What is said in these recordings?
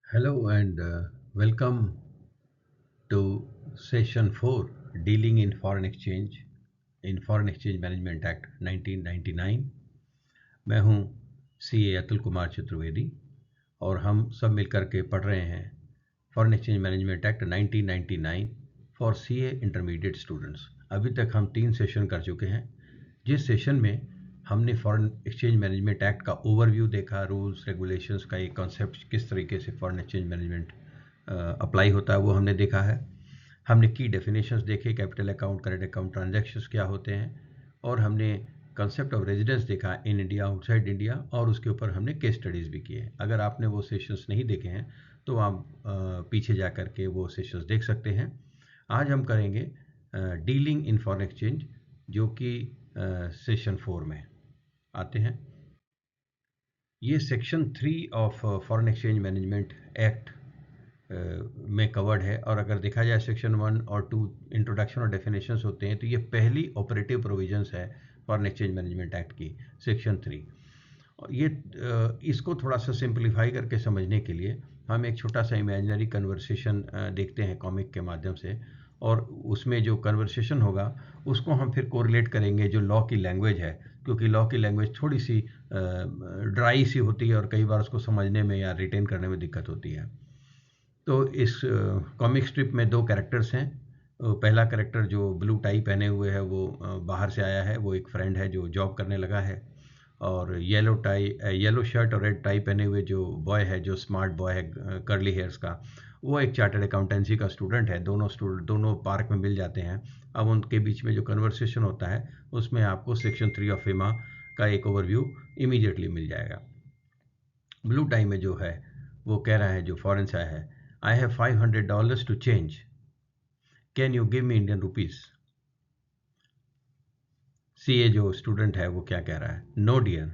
Hello and welcome to session 4 Dealing in Foreign Exchange Management Act 1999। मैं हूं CA Atul Kumar Chaturvedi और हम सब मिलकर के पढ़ रहे हैं foreign exchange management act 1999 for CA intermediate students. अभी तक हम 3 सेशन कर चुके हैं, जिस सेशन में हमने फॉरेन एक्सचेंज मैनेजमेंट एक्ट का ओवरव्यू देखा, रूल्स रेगुलेशंस का एक कॉन्सेप्ट किस तरीके से फॉरेन एक्सचेंज मैनेजमेंट अप्लाई होता है वो हमने देखा है। हमने की डेफिनेशंस देखे, capital account, current account, transactions क्या होते हैं, और हमने कंसेप्ट ऑफ रेजिडेंस देखा इन इंडिया, आउटसाइड इंडिया, और उसके ऊपर हमने केस स्टडीज़ भी किए। अगर आपने वो सेशंस नहीं देखे हैं तो आप पीछे जा कर के वो सेशंस देख सकते हैं। आज हम करेंगे डीलिंग इन फॉरेन एक्सचेंज, जो कि सेशन 4 में आते हैं। ये section 3 of foreign exchange management act में कवर्ड है, और अगर देखा जाए सेक्शन 1 और 2 इंट्रोडक्शन और डेफिनेशंस होते हैं, तो ये पहली ऑपरेटिव प्रोविजंस है फॉरेन एक्सचेंज मैनेजमेंट एक्ट की, सेक्शन 3। और ये इसको थोड़ा सा सिंप्लीफाई करके समझने के लिए हम एक छोटा सा इमेजिनरी कन्वर्सेशन देखते हैं कॉमिक के माध्यम से, और उसमें जो कन्वर्सेशन होगा उसको हम फिर कोरिलेट करेंगे जो लॉ की लैंग्वेज है, क्योंकि लॉ की लैंग्वेज थोड़ी सी ड्राई सी होती है और कई बार उसको समझने में या रिटेन करने में दिक्कत होती है। तो इस कॉमिक स्ट्रिप में 2 कैरेक्टर्स हैं। पहला कैरेक्टर जो ब्लू टाई पहने हुए है वो बाहर से आया है, वो एक फ्रेंड है जो जॉब करने लगा है। और येलो शर्ट और रेड टाई पहने हुए जो बॉय है, जो स्मार्ट बॉय है कर्ली हेयर्स का, वो एक चार्टर्ड अकाउंटेंसी का स्टूडेंट है। दोनों पार्क में मिल जाते हैं। अब उनके बीच में जो कन्वर्सेशन होता है उसमें आपको सेक्शन 3 ऑफ FEMA का एक ओवरव्यू इमीडिएटली मिल जाएगा। ब्लू टाई में जो है वो कह रहा है, जो फॉरेन से आया है, I have $500 to change, can you give me Indian rupees. CA जो स्टूडेंट है वो क्या कह रहा है, no dear,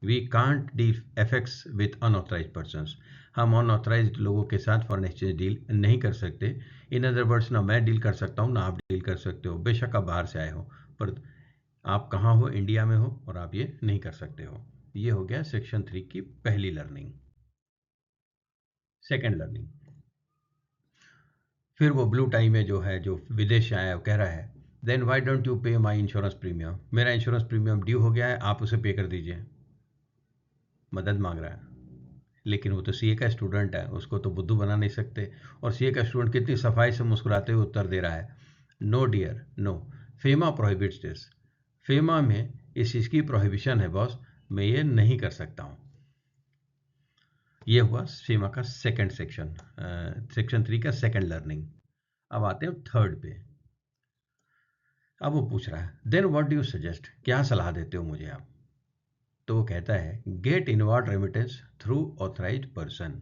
we can't deal FX with unauthorised persons. हम अनऑथराइज लोगों के साथ फॉरेन एक्सचेंज डील नहीं कर सकते। इन अदर वर्ड्स, ना मैं डील कर सकता हूँ ना आप डील कर सकते हो, बेशक आप बाहर से आए हो, पर आप कहाँ हो, इंडिया में हो, और आप ये नहीं कर सकते हो। ये हो गया सेक्शन 3 की पहली लर्निंग। सेकेंड लर्निंग, फिर वो ब्लू टाई में जो है, जो विदेश से आया है, वो कह रहा है, देन वाई डोंट यू पे माई इंश्योरेंस प्रीमियम, मेरा इंश्योरेंस प्रीमियम ड्यू हो गया है, आप उसे पे कर दीजिए। मदद मांग रहा है, लेकिन वो तो सीए का स्टूडेंट है, उसको तो बुद्धू बना नहीं सकते। और सीए का स्टूडेंट कितनी सफाई से मुस्कुराते हुए उत्तर दे रहा है, no dear no, FEMA prohibits this. FEMA में इस चीज़ की प्रोहिबिशन है बॉस, मैं ये नहीं कर सकता हूँ। ये हुआ फेमा का सेकंड सेक्शन, सेक्शन 3 का सेकंड लर्निंग। अब आते हैं थर्ड पे। अब वो पूछ रहा है, then what do you suggest, क्या सलाह देते हो मुझे आप। तो वो कहता है, get inward remittance through authorised person.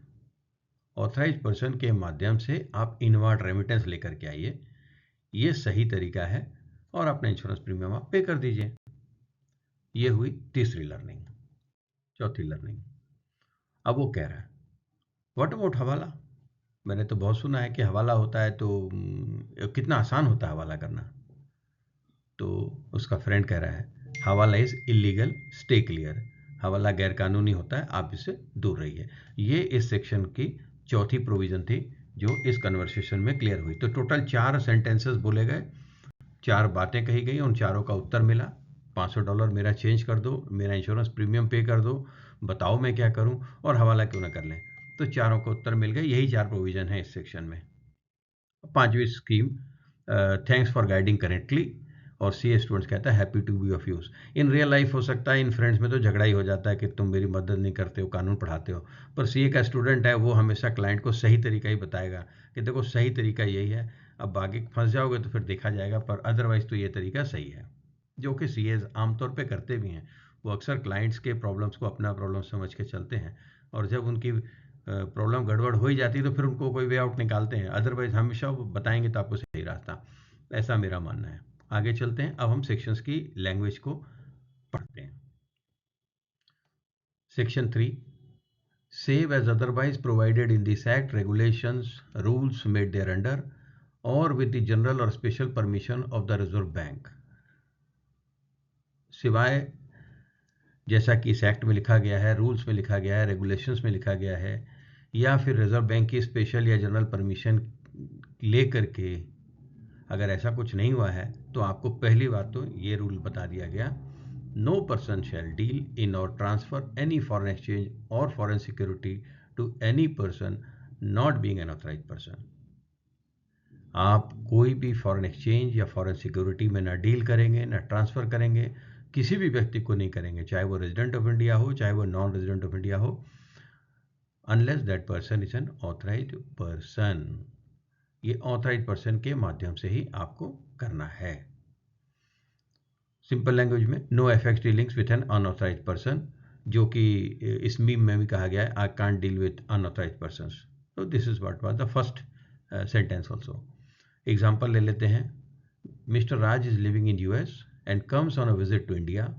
Authorised person के माध्यम से आप इनवर्ड रेमिटेंस लेकर के आइए, ये सही तरीका है, और अपना इंश्योरेंस प्रीमियम आप पे कर दीजिए। ये हुई तीसरी लर्निंग। चौथी लर्निंग, अब वो कह रहा है, व्हाट अबाउट हवाला, मैंने तो बहुत सुना है कि हवाला होता है, तो कितना आसान होता है हवाला करना। तो उसका फ्रेंड कह रहा है, हवाला इज़ इलीगल, स्टे क्लियर। हवाला गैर कानूनी होता है, आप इससे दूर रहिए। ये इस सेक्शन की चौथी प्रोविज़न थी जो इस कन्वर्सेशन में क्लियर हुई। तो टोटल 4 सेंटेंसेस बोले गए, 4 बातें कही गई, उन चारों का उत्तर मिला। $500 मेरा चेंज कर दो, मेरा इंश्योरेंस प्रीमियम पे कर दो, बताओ मैं क्या करूं, और हवाला क्यों ना कर लें। तो चारों को उत्तर मिल गए। यही 4 प्रोविज़न है इस सेक्शन में। पांचवी scheme, thanks for guiding correctly, और सीए स्टूडेंट्स कहता है, happy to be of use. In real life हो सकता है, इन फ्रेंड्स में तो झगड़ा ही हो जाता है कि तुम मेरी मदद नहीं करते हो, कानून पढ़ाते हो, पर सीए का स्टूडेंट है वो हमेशा क्लाइंट को सही तरीका ही बताएगा कि देखो सही तरीका यही है, अब आगे फंस जाओगे तो फिर देखा जाएगा, पर अदरवाइज तो ये तरीका सही है, जो कि सीए आमतौर पर करते भी हैं। वो अक्सर क्लाइंट्स के प्रॉब्लम्स को अपना प्रॉब्लम समझ के चलते हैं, और जब उनकी प्रॉब्लम गड़बड़ हो ही जाती है तो फिर उनको कोई वे आउट निकालते हैं, अदरवाइज हमेशा वो बताएंगे तो आपको सही रास्ता। ऐसा मेरा मानना है। आगे चलते हैं, अब हम सेक्शंस की लैंग्वेज को पढ़ते हैं। Section 3, save as otherwise provided in this act, regulations, rules made thereunder, or with the general or special permission of the Reserve Bank, सिवाय जैसा कि इस एक्ट में लिखा गया है, रूल्स में लिखा गया है, रेगुलेशंस में लिखा गया है, या फिर रिजर्व बैंक की स्पेशल या जनरल परमिशन ले करके अगर ऐसा कुछ नहीं हुआ है तो आपको पहली बात तो ये रूल बता दिया गया, no person shall deal in और ट्रांसफर एनी फॉरेन एक्सचेंज और foreign security to any person not being an authorise person. आप कोई भी फॉरेन एक्सचेंज या फॉरेन सिक्योरिटी में ना डील करेंगे, ना ट्रांसफ़र करेंगे, किसी भी व्यक्ति को नहीं करेंगे, चाहे वो रेजिडेंट ऑफ इंडिया हो, चाहे वो नॉन रेजिडेंट ऑफ इंडिया हो, unless that person is an authorise person. ये ऑथराइज पर्सन के माध्यम से ही आपको करना है। सिंपल लैंग्वेज में, no FX dealings with an unauthorise person, जो कि इस मीम में भी कहा गया है, I can't deal with unauthorise person. तो this is what was the first sentence also. Example ले लेते हैं। Mister Raj is living in US and comes on a visit to India.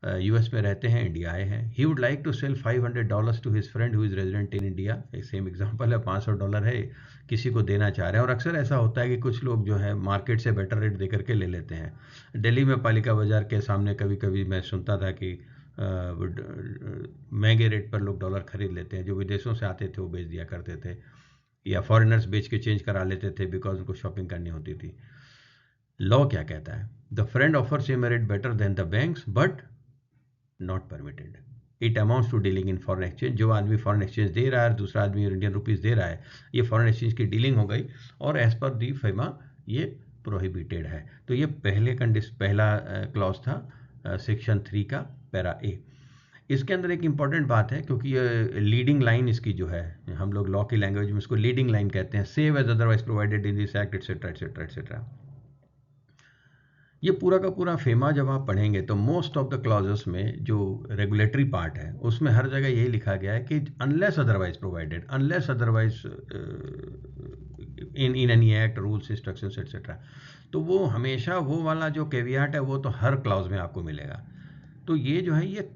US में रहते हैं, इंडिया आए हैं। He would like to sell $500 to his friend who is resident in India. एक same example है, $500 है, किसी को देना चाह रहे हैं। और अक्सर ऐसा होता है कि कुछ लोग जो है मार्केट से बेटर रेट दे करके ले लेते हैं। दिल्ली में पालिका बाजार के सामने कभी कभी मैं सुनता था कि महंगे रेट पर लोग डॉलर खरीद लेते हैं, जो विदेशों से आते थे वो बेच दिया करते थे, या फॉरेनर्स बेच के चेंज करा लेते थे बिकॉज उनको शॉपिंग करनी होती थी। लॉ क्या कहता है? The friend offers him a rate better than the banks but not permitted. It amounts to dealing in foreign exchange. जो आदमी फॉरेन एक्सचेंज दे रहा है, दूसरा आदमी इंडियन रुपीज़ दे रहा है, ये फॉरेन एक्सचेंज की डीलिंग हो गई और एज पर दी फीमा ये प्रोहिबिटेड है। तो ये पहला क्लॉज था सेक्शन 3 का पैरा ए। इसके अंदर एक इंपॉर्टेंट बात है, क्योंकि ये लीडिंग लाइन इसकी जो है, हम लोग लॉ की लैंग्वेज में इसको लीडिंग लाइन कहते हैं, save as otherwise provided in this act etcetera etcetera etcetera. ये पूरा का पूरा फेमा जब आप पढ़ेंगे तो मोस्ट ऑफ द क्लॉजेस में जो रेगुलेटरी पार्ट है उसमें हर जगह यही लिखा गया है कि unless otherwise provided, unless otherwise in any act, rules, instructions etcetera. तो वो हमेशा वो वाला जो कैवियाट है वो तो हर क्लॉज में आपको मिलेगा। तो ये जो है ये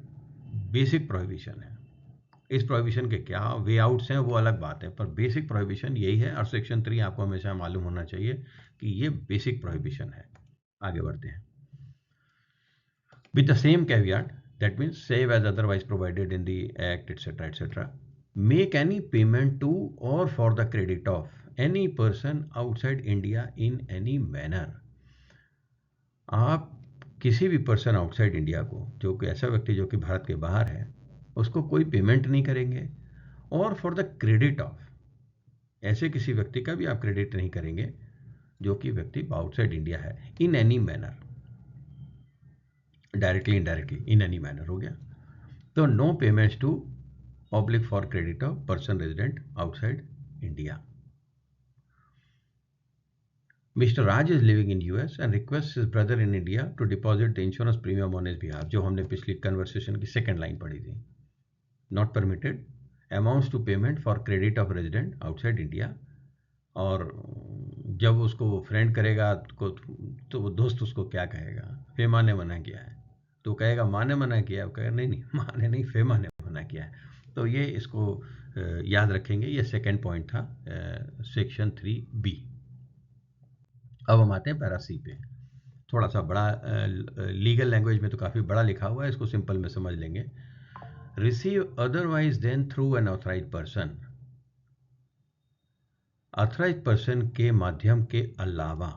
बेसिक प्रोहिबिशन है। इस प्रोहिबिशन के क्या वे आउट्स हैं वो अलग बात है, पर बेसिक प्रोहिबिशन यही है। और सेक्शन 3 आपको हमेशा मालूम होना चाहिए कि ये बेसिक प्रोहिबिशन है। आगे बढ़ते हैं। With the same caveat, that means save as otherwise provided in the act, etc., etc., make any payment to or for the credit of any person outside India in any manner। आप किसी भी person outside India को, जो कि ऐसा व्यक्ति जो कि भारत के बाहर है, उसको कोई पेमेंट नहीं करेंगे, और फॉर द क्रेडिट ऑफ, ऐसे किसी व्यक्ति का भी आप क्रेडिट नहीं करेंगे जो कि व्यक्ति आउटसाइड इंडिया है, in any manner, directly indirectly, in any manner हो गया। तो no payments to public for credit of person resident outside India. Mister Raj is living in US and request his brother in India to deposit the insurance premium on his behalf, जो हमने पिछली conversation की second line पढ़ी थी। Not permitted, amounts to payment for credit of resident outside India. और जब उसको friend करेगा तो वो दोस्त उसको क्या कहेगा? फेमा ने मना किया है, तो कहेगा माँ ने मना किया, वो कहेगा नहीं नहीं माँ ने नहीं, फेमा ने मना किया है। तो ये इसको याद रखेंगे। ये सेकंड पॉइंट था सेक्शन 3B। अब हम आते हैं पैरा सी पे। थोड़ा सा बड़ा लीगल लैंग्वेज में तो काफ़ी बड़ा लिखा हुआ है, इसको सिंपल में समझ लेंगे। Receive otherwise then through an authorise person. Authorised person के माध्यम के अलावा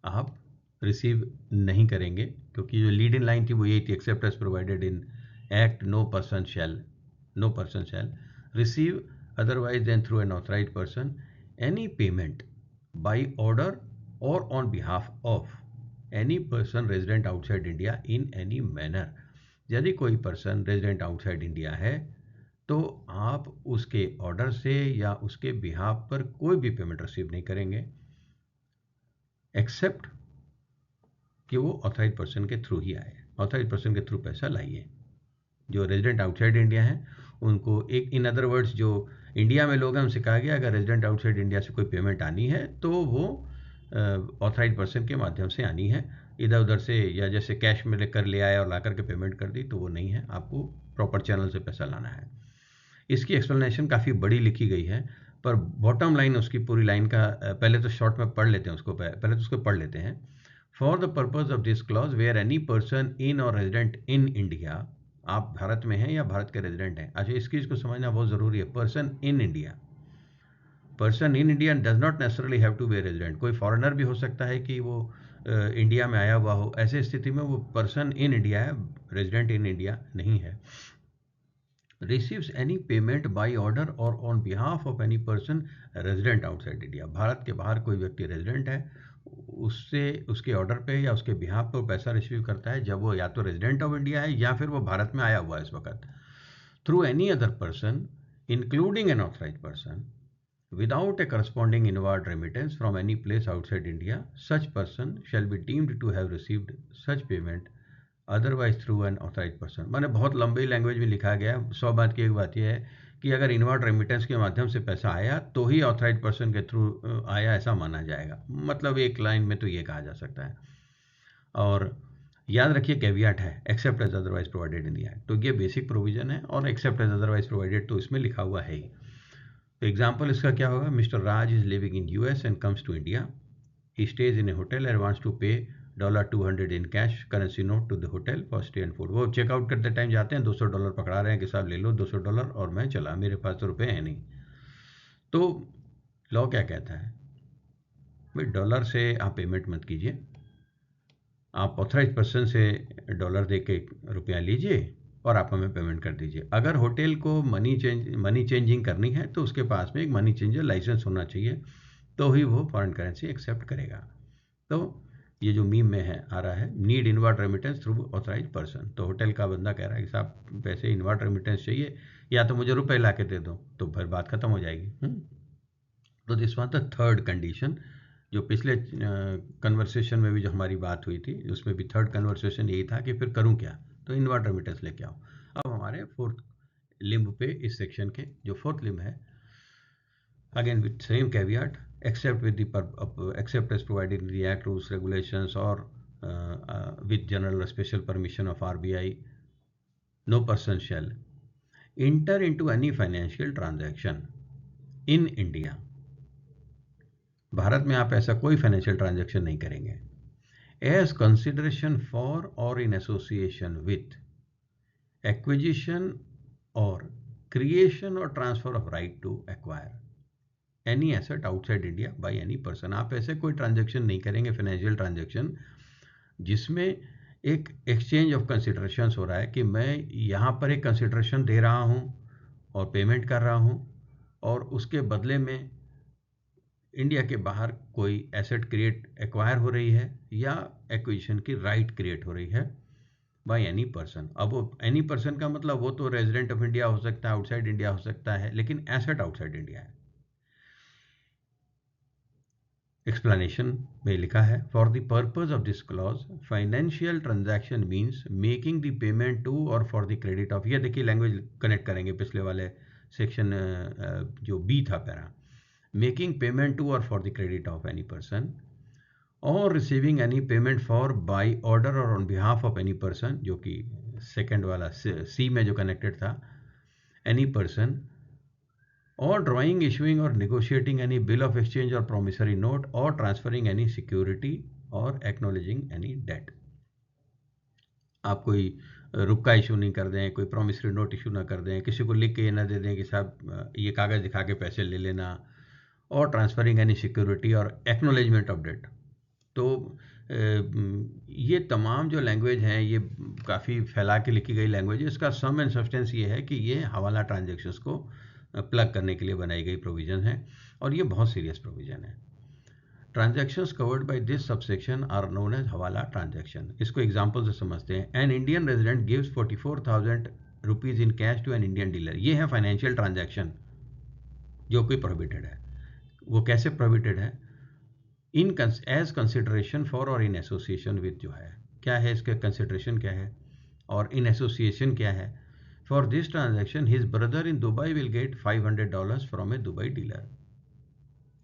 आप रिसीव नहीं करेंगे, क्योंकि जो लीड इन लाइन थी वो यही थी, except as provided in act no person shall receive otherwise then through an authorise person any payment by order or on behalf of any person resident outside India in any manner. यदि कोई person resident outside India है तो आप उसके order से या उसके behalf पर कोई भी पेमेंट रिसीव नहीं करेंगे, एक्सेप्ट कि वो ऑथराइज पर्सन के थ्रू ही आए। ऑथराइज पर्सन के थ्रू पैसा लाइए। जो रेजिडेंट आउटसाइड इंडिया हैं उनको एक, इन अदर वर्ड्स, जो इंडिया में लोग हैं उनसे कहा गया अगर रेजिडेंट आउटसाइड इंडिया से कोई पेमेंट आनी है तो वो ऑथराइज पर्सन के माध्यम से आनी है। इधर उधर से या जैसे कैश में लेकर ले आया और ला करके पेमेंट कर दी तो वो नहीं है, आपको प्रॉपर चैनल से पैसा लाना है। इसकी एक्सप्लेनेशन काफ़ी बड़ी लिखी गई है, पर बॉटम लाइन उसकी पूरी लाइन का पहले तो शॉर्ट में पढ़ लेते हैं उसको, पहले तो उसको पढ़ लेते हैं। For the purpose of this clause where any person in और रेजिडेंट इन इंडिया, आप भारत में हैं या भारत के रेजिडेंट हैं। अच्छा, इस चीज़ को समझना बहुत ज़रूरी है। Person in India does not necessarily have to be resident. कोई फॉरेनर भी हो सकता है कि वो इंडिया में आया हुआ हो, ऐसे स्थिति में वो पर्सन इन इंडिया है, रेजिडेंट इन इंडिया नहीं है। Receives any payment by order or on behalf of any person resident outside India. Bharat के बाहर कोई व्यक्ति रेजिडेंट है, उससे उसके ऑर्डर पे या उसके बिहाफ पे पैसा रिसीव करता है जब वो या तो रेजिडेंट ऑफ इंडिया है या फिर वो भारत में आया हुआ है इस वक्त। Through any other person including N authorised person without a corresponding inward remittance from any place outside India, such person shall be deemed to have received such payment otherwise through an authorized person। मैंने बहुत लंबी language में लिखा गया है। 100 बात की एक बात यह है कि अगर इनवर्ड रेमिटेंस के माध्यम से पैसा आया तो ही ऑथराइज्ड पर्सन के थ्रू आया, ऐसा माना जाएगा। मतलब एक लाइन में तो ये कहा जा सकता है। और याद रखिए कैवियाट है, except as otherwise provided in the act. तो ये बेसिक प्रोविजन है और एक्सेप्ट एज अदरवाइज प्रोवाइडेड तो इसमें लिखा हुआ है ही। तो एग्जाम्पल इसका क्या होगा? Mister Raj is living in US and comes to India. He stays in a hotel and wants to pay $200 in cash currency note to the hotel for stay and food. वो चेकआउट करते time जाते हैं, $200 पकड़ा रहे हैं कि साहब ले लो $200 और मैं चला, मेरे पास तो रुपए हैं नहीं। तो लॉ क्या कहता है? भाई डॉलर से आप पेमेंट मत कीजिए, आप ऑथराइज पर्सन से डॉलर दे के रुपया लीजिए और आप हमें पेमेंट कर दीजिए। अगर होटल को मनी चेंजिंग करनी है तो उसके पास में एक मनी चेंजर लाइसेंस होना चाहिए, तो ही वो फॉरेन करेंसी एक्सेप्ट करेगा। तो ये जो मीम में है आ रहा है, need inward remittance through authorised person. तो होटल का बंदा कह रहा है कि साहब पैसे इनवर्ड रेमिटेंस चाहिए या तो मुझे रुपए ला के दे दो, तो फिर बात खत्म हो जाएगी। तो this was the third condition. जो पिछले कन्वर्सेशन में भी जो हमारी बात हुई थी उसमें भी थर्ड कन्वर्सेशन यही था कि फिर करूं क्या, तो इनवर्ड रेमिटेंस लेके आओ। अब हमारे फोर्थ लिम्ब पे इस सेक्शन के जो फोर्थ लिम्ब है, again with same caveat, except with the except as provided in the act, rules regulations और with general special permission of RBI, no person shall enter into any financial transaction in India. Bharat में आप ऐसा कोई financial transaction नहीं करेंगे as consideration for और in association with acquisition और creation और transfer of right to acquire any asset outside India by any person. आप ऐसे कोई ट्रांजैक्शन नहीं करेंगे फाइनेंशियल ट्रांजैक्शन जिसमें एक एक्सचेंज ऑफ कंसिडरेशन हो रहा है कि मैं यहाँ पर एक कंसिडरेशन दे रहा हूँ और पेमेंट कर रहा हूँ और उसके बदले में इंडिया के बाहर कोई एसेट क्रिएट एक्वायर हो रही है या एक्विजिशन की राइट क्रिएट हो रही है बाय एनी पर्सन। अब वो एनी पर्सन का मतलब वो तो रेजिडेंट ऑफ इंडिया हो सकता है, आउटसाइड इंडिया हो सकता है, लेकिन एसेट आउटसाइड इंडिया है। एक्सप्लेनेशन में लिखा है, for the purpose of this clause financial transaction means making the payment to or for the credit of. ये देखिए लैंग्वेज कनेक्ट करेंगे पिछले वाले सेक्शन जो बी था para, making payment to or for the credit of any person or receiving any payment for by order or on behalf of any person, जो कि second वाला सी में जो कनेक्टेड था, any person or drawing, issuing or negotiating any bill of exchange or promissory note or transferring any security or acknowledging any debt। आप कोई रुपका issue नहीं कर दें, कोई प्रॉमिसरी नोट इशू ना कर दें, किसी को लिख के ये ना दे दें कि साहब ये कागज़ दिखा के पैसे ले लेना, और ट्रांसफरिंग एनी सिक्योरिटी और एक्नोलेजमेंट ऑफ डेट। तो ये तमाम जो लैंग्वेज हैं ये काफ़ी फैला के लिखी गई लैंग्वेज है। इसका सम एंड सब्सटेंस ये है कि ये हवाला ट्रांजैक्शंस को प्लग करने के लिए बनाई गई प्रोविज़न है और ये बहुत सीरियस प्रोविज़न है। Transactions covered by this subsection are known as hawala transaction. इसको एग्जांपल से समझते हैं। An Indian resident gives 44,000 rupees in cash to an Indian dealer. ये है फाइनेंशियल ट्रांजैक्शन जो कि प्रोहिबिटेड है। वो कैसे प्रोहिबिटेड है? इन एज कंसिडरेशन फॉर और इन एसोसिएशन विद, जो है क्या है इसके कंसिडरेशन क्या है और इन एसोसिएशन क्या है। For this transaction his brother in Dubai will get $500 from A Dubai dealer.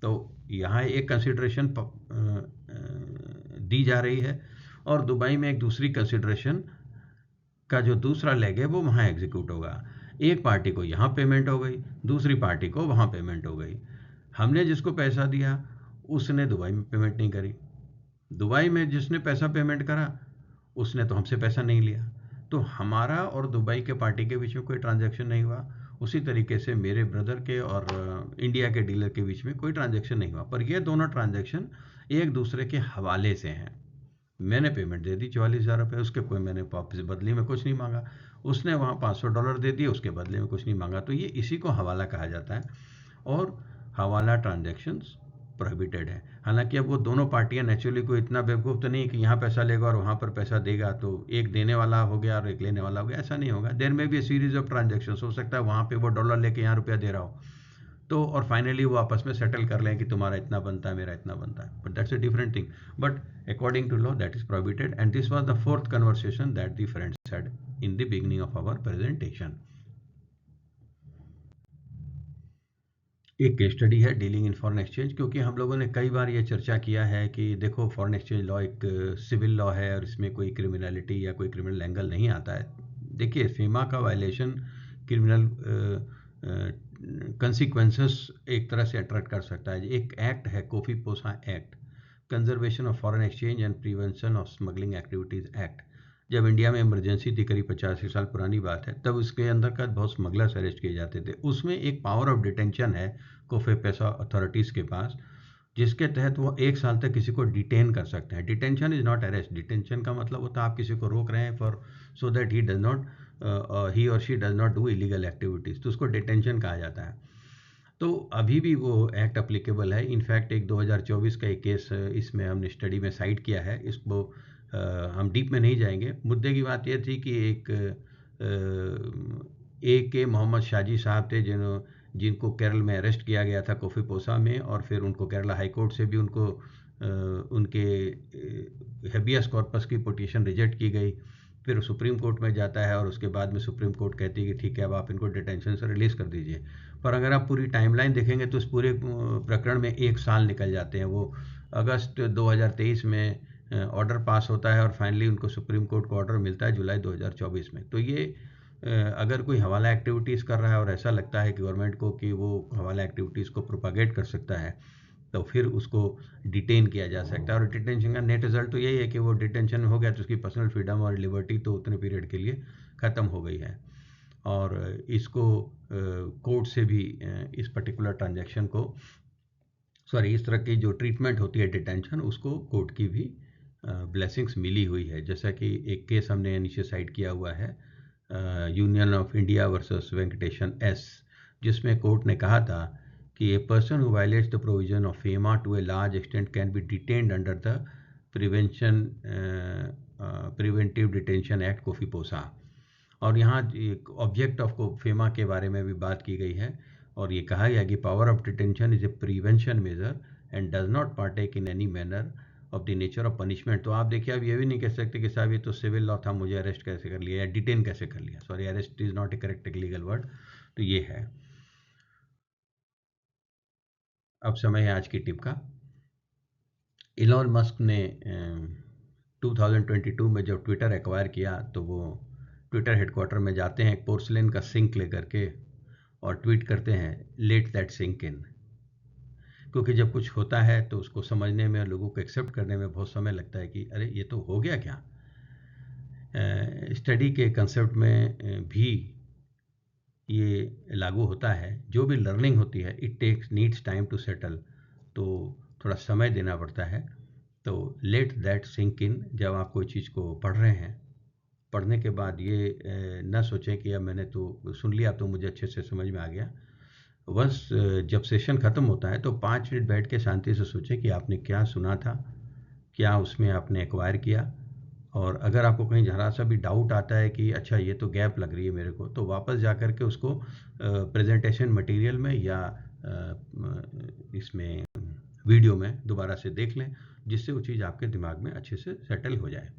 तो यहाँ एक कंसिडरेशन दी जा रही है और दुबई में एक दूसरी कंसिडरेशन का जो दूसरा लेग है वो वहाँ एग्जीक्यूट होगा। एक पार्टी को यहाँ पेमेंट हो गई, दूसरी पार्टी को वहाँ पेमेंट हो गई। हमने जिसको पैसा दिया उसने दुबई में पेमेंट नहीं करी, दुबई में जिसने पैसा पेमेंट करा उसने तो हमसे पैसा नहीं लिया। तो हमारा और दुबई के पार्टी के बीच में कोई ट्रांजैक्शन नहीं हुआ, उसी तरीके से मेरे ब्रदर के और इंडिया के डीलर के बीच में कोई ट्रांजैक्शन नहीं हुआ। पर ये दोनों ट्रांजैक्शन एक दूसरे के हवाले से हैं। मैंने पेमेंट दे दी 44,000 रुपये, उसके कोई मैंने वापस बदले में कुछ नहीं मांगा, उसने वहाँ $500 दे दिए, उसके बदले में कुछ नहीं मांगा। तो ये इसी को हवाला कहा जाता है और हवाला ट्रांजैक्शंस प्रोहिबिटेड है। हालांकि अब वो दोनों पार्टियां नेचुरली कोई इतना बेवकूफ़ तो नहीं कि यहाँ पैसा लेगा और वहाँ पर पैसा देगा, तो एक देने वाला हो गया और एक लेने वाला हो गया, ऐसा नहीं होगा। देयर में भी सीरीज ऑफ ट्रांजैक्शंस हो सकता है, वहाँ पे वो डॉलर लेके यहाँ रुपया दे रहा हो, तो और फाइनली वो आपस में सेटल कर लें कि तुम्हारा इतना बनता है, मेरा इतना बनता है, but that's a different thing. But according to law that is prohibited, and this was the fourth conversation that the friends had in the beginning of our presentation. एक केस स्टडी है डीलिंग इन फॉरेन एक्सचेंज, क्योंकि हम लोगों ने कई बार ये चर्चा किया है कि देखो फॉरेन एक्सचेंज लॉ एक सिविल लॉ है और इसमें कोई क्रिमिनलिटी या कोई क्रिमिनल एंगल नहीं आता है। देखिए फीमा का वायलेशन क्रिमिनल कंसिक्वेंसेस एक तरह से अट्रैक्ट कर सकता है। एक एक्ट है कोफी पोसा act, conservation of foreign exchange and prevention of smuggling activities act. जब इंडिया में इमरजेंसी थी, करीब 85 साल पुरानी बात है, तब उसके अंदर का बहुत स्मगलर्स अरेस्ट किए जाते थे। उसमें एक पावर ऑफ डिटेंशन है कोफे पैसा अथॉरिटीज़ के पास, जिसके तहत वो 1 साल तक किसी को डिटेन कर सकते हैं। Detention is not arrest. Detention का मतलब होता है आप किसी को रोक रहे हैं फॉर सो दैट ही और she does not do illegal activities, तो उसको डिटेंशन कहा जाता है। तो अभी भी वो एक्ट अप्लीकेबल है। इनफैक्ट एक 2024 का एक केस इसमें हमने स्टडी में साइट किया है। इसको हम डीप में नहीं जाएंगे। मुद्दे की बात यह थी कि एक के मोहम्मद शाजी साहब थे जिनको केरल में अरेस्ट किया गया था कोफी पोसा में, और फिर उनको केरला हाई कोर्ट से भी उनके हेबियस कॉर्पस की पिटीशन रिजेक्ट की गई। फिर सुप्रीम कोर्ट में जाता है और उसके बाद में सुप्रीम कोर्ट कहती है कि ठीक है अब आप इनको डिटेंशन से रिलीज़ कर दीजिए। पर अगर आप पूरी टाइमलाइन देखेंगे तो इस पूरे प्रकरण में 1 साल निकल जाते हैं। वो अगस्त 2023 में ऑर्डर पास होता है और फाइनली उनको सुप्रीम कोर्ट को ऑर्डर मिलता है जुलाई 2024 में। तो ये अगर कोई हवाला एक्टिविटीज़ कर रहा है और ऐसा लगता है कि गवर्नमेंट को कि वो हवाला एक्टिविटीज़ को प्रोपागेट कर सकता है, तो फिर उसको डिटेन किया जा सकता है। और डिटेंशन का नेट रिजल्ट तो यही है कि वो डिटेंशन में हो गया तो उसकी पर्सनल फ्रीडम और लिबर्टी तो उतने पीरियड के लिए ख़त्म हो गई है। और इसको कोर्ट से भी इस पर्टिकुलर ट्रांजैक्शन को इस तरह की जो ट्रीटमेंट होती है डिटेंशन, उसको कोर्ट की भी ब्लेसिंग्स मिली हुई है। जैसा कि एक केस हमने नीचे साइड किया हुआ है, union of India versus Venkateshan S, जिसमें कोर्ट ने कहा था कि a person who violates the provision of FEMA to a large extent can be detained under the preventive detention act COFEPOSA. और यहाँ ऑब्जेक्ट ऑफ फेमा के बारे में भी बात की गई है और ये कहा गया कि power of detention is a prevention measure and does not partake in any manner of the nature of punishment. तो आप देखिए, आप ये भी नहीं कह सकते कि साहब ये तो सिविल लॉ था, मुझे अरेस्ट कैसे कर लिया या डिटेन कैसे कर लिया। Arrest is not A correct legal word. तो ये है। अब समय है आज की टिप का। इलॉन मस्क ने 2022 में जब ट्विटर एक्वायर किया तो वो ट्विटर हेडक्वार्टर में जाते हैं एक पोर्सलेन का सिंक लेकर के और ट्वीट करते हैं लेट दैट सिंक इन। क्योंकि जब कुछ होता है तो उसको समझने में, लोगों को एक्सेप्ट करने में बहुत समय लगता है कि अरे ये तो हो गया क्या। स्टडी के कंसेप्ट में भी ये लागू होता है। जो भी लर्निंग होती है it needs time to settle, तो थोड़ा समय देना पड़ता है। तो लेट दैट सिंक इन। जब आप कोई चीज़ को पढ़ रहे हैं, पढ़ने के बाद ये ना सोचें कि अब मैंने तो सुन लिया तो मुझे अच्छे से समझ में आ गया। वंस जब सेशन ख़त्म होता है तो 5 मिनट बैठ के शांति से सोचें कि आपने क्या सुना था, क्या उसमें आपने एक्वायर किया। और अगर आपको कहीं ज़रा सा भी डाउट आता है कि अच्छा ये तो गैप लग रही है मेरे को, तो वापस जा कर के उसको प्रेजेंटेशन मटेरियल में या इसमें वीडियो में दोबारा से देख लें, जिससे वो चीज़ आपके दिमाग में अच्छे से सेटल हो जाए।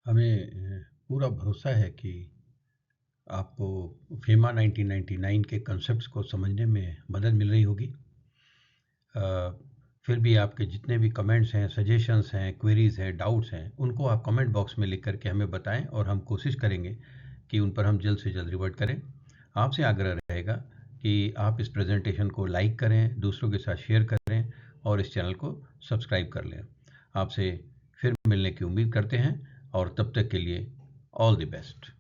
हमें पूरा भरोसा है कि आपको फेमा 1999 के कंसेप्ट्स को समझने में मदद मिल रही होगी। फिर भी आपके जितने भी कमेंट्स हैं, सजेशंस हैं, क्वेरीज़ हैं, डाउट्स हैं, उनको आप कमेंट बॉक्स में लिख करके हमें बताएं और हम कोशिश करेंगे कि उन पर हम जल्द से जल्द रिवर्ट करें। आपसे आग्रह रहेगा कि आप इस प्रेजेंटेशन को लाइक करें, दूसरों के साथ शेयर करें और इस चैनल को सब्सक्राइब कर लें। आपसे फिर मिलने की उम्मीद करते हैं और तब तक के लिए ऑल द बेस्ट।